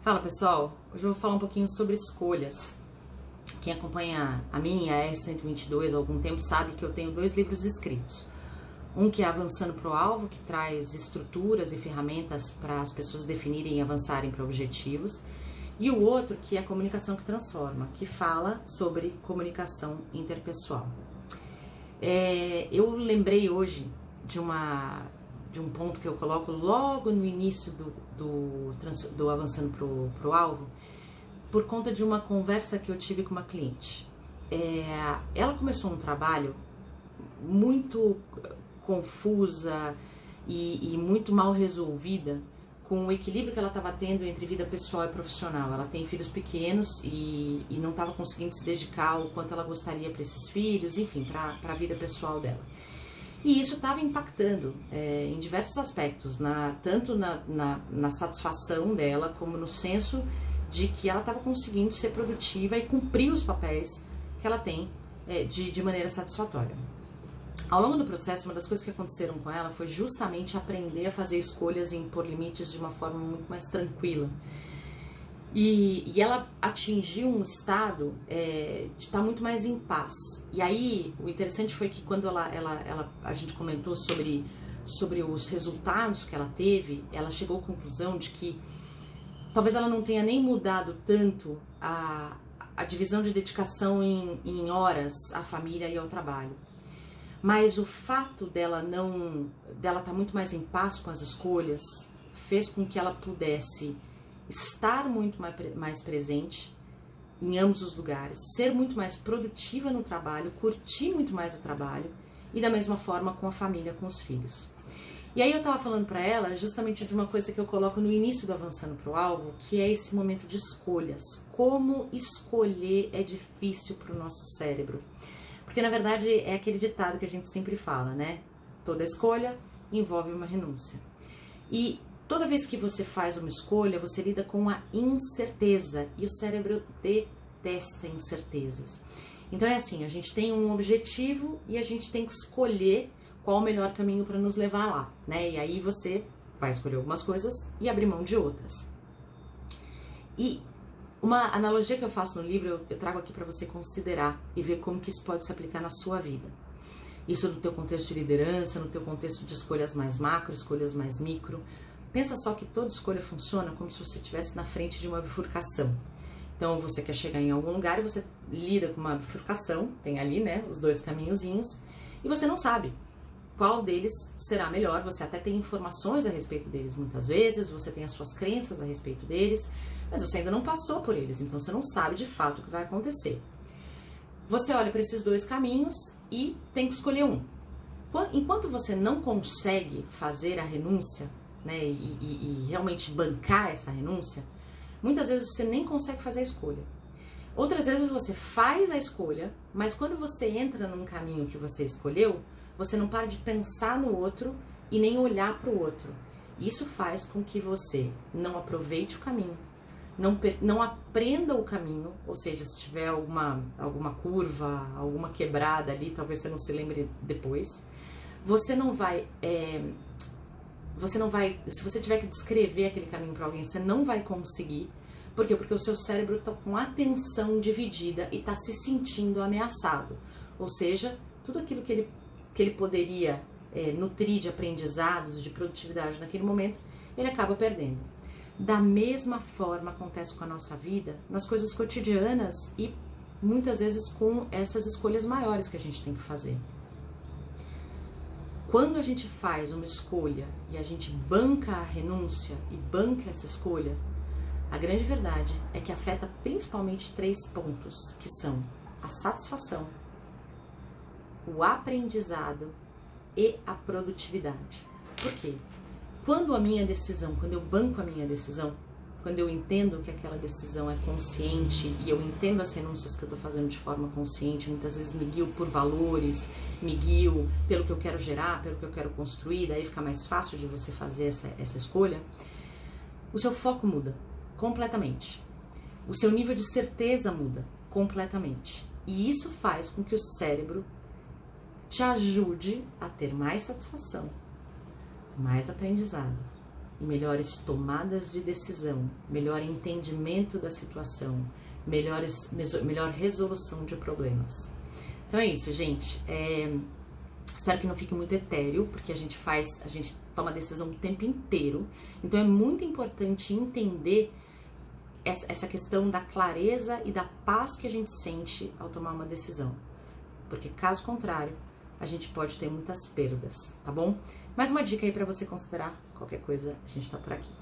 Fala pessoal, hoje eu vou falar um pouquinho sobre escolhas. Quem acompanha a minha R122 há algum tempo sabe que eu tenho 2 livros escritos. Um que é Avançando para o Alvo, que traz estruturas e ferramentas para as pessoas definirem e avançarem para objetivos. E o outro que é Comunicação que Transforma, que fala sobre comunicação interpessoal. Eu lembrei hoje de um ponto que eu coloco logo no início do Avançando pro Alvo, por conta de uma conversa que eu tive com uma cliente. Ela começou um trabalho muito confusa e muito mal resolvida com o equilíbrio que ela estava tendo entre vida pessoal e profissional. Ela tem filhos pequenos e não estava conseguindo se dedicar o quanto ela gostaria para esses filhos, enfim, para a vida pessoal dela. E isso estava impactando em diversos aspectos, tanto na satisfação dela, como no senso de que ela estava conseguindo ser produtiva e cumprir os papéis que ela tem de maneira satisfatória. Ao longo do processo, uma das coisas que aconteceram com ela foi justamente aprender a fazer escolhas e impor limites de uma forma muito mais tranquila. E ela atingiu um estado de estar muito mais em paz. E aí, o interessante foi que quando a gente comentou sobre os resultados que ela teve, ela chegou à conclusão de que talvez ela não tenha nem mudado tanto a divisão de dedicação em horas à família e ao trabalho. Mas o fato dela estar muito mais em paz com as escolhas fez com que ela pudesse estar muito mais presente em ambos os lugares, ser muito mais produtiva no trabalho, curtir muito mais o trabalho e da mesma forma com a família, com os filhos. E aí eu tava falando pra ela justamente de uma coisa que eu coloco no início do Avançando pro Alvo, que é esse momento de escolhas. Como escolher é difícil pro nosso cérebro. Porque na verdade é aquele ditado que a gente sempre fala, né? Toda escolha envolve uma renúncia. E toda vez que você faz uma escolha, você lida com a incerteza e o cérebro detesta incertezas. Então é assim, a gente tem um objetivo e a gente tem que escolher qual o melhor caminho para nos levar lá, né? E aí você vai escolher algumas coisas e abrir mão de outras. E uma analogia que eu faço no livro, eu trago aqui para você considerar e ver como que isso pode se aplicar na sua vida. Isso no teu contexto de liderança, no teu contexto de escolhas mais macro, escolhas mais micro. Pensa só que toda escolha funciona como se você estivesse na frente de uma bifurcação. Então você quer chegar em algum lugar e você lida com uma bifurcação, tem ali, né, os 2 caminhozinhos, e você não sabe qual deles será melhor. Você até tem informações a respeito deles muitas vezes, você tem as suas crenças a respeito deles, mas você ainda não passou por eles, então você não sabe de fato o que vai acontecer. Você olha para esses 2 caminhos e tem que escolher um. Enquanto você não consegue fazer a renúncia, né, e realmente bancar essa renúncia, muitas vezes você nem consegue fazer a escolha. Outras vezes você faz a escolha, mas quando você entra num caminho que você escolheu, você não para de pensar no outro e nem olhar para o outro. Isso faz com que você não aproveite o caminho, não aprenda o caminho, ou seja, se tiver alguma curva, alguma quebrada ali, talvez você não se lembre depois. Você não vai, se você tiver que descrever aquele caminho para alguém, você não vai conseguir. Por quê? Porque o seu cérebro está com a atenção dividida e está se sentindo ameaçado. Ou seja, tudo aquilo que ele poderia nutrir de aprendizados, de produtividade naquele momento, ele acaba perdendo. Da mesma forma acontece com a nossa vida, nas coisas cotidianas e muitas vezes com essas escolhas maiores que a gente tem que fazer. Quando a gente faz uma escolha e a gente banca a renúncia e banca essa escolha, a grande verdade é que afeta principalmente 3 pontos, que são a satisfação, o aprendizado e a produtividade. Por quê? Quando eu banco a minha decisão, quando eu entendo que aquela decisão é consciente e eu entendo as renúncias que eu estou fazendo de forma consciente, muitas vezes me guio por valores, me guio pelo que eu quero gerar, pelo que eu quero construir, daí fica mais fácil de você fazer essa escolha, o seu foco muda completamente. O seu nível de certeza muda completamente. E isso faz com que o cérebro te ajude a ter mais satisfação, mais aprendizado e melhores tomadas de decisão, melhor entendimento da situação, melhor resolução de problemas. Então é isso, gente. Espero que não fique muito etéreo, porque a gente toma decisão o tempo inteiro. Então é muito importante entender essa questão da clareza e da paz que a gente sente ao tomar uma decisão. Porque caso contrário, a gente pode ter muitas perdas, tá bom? Mais uma dica aí pra você considerar. Qualquer coisa, a gente tá por aqui.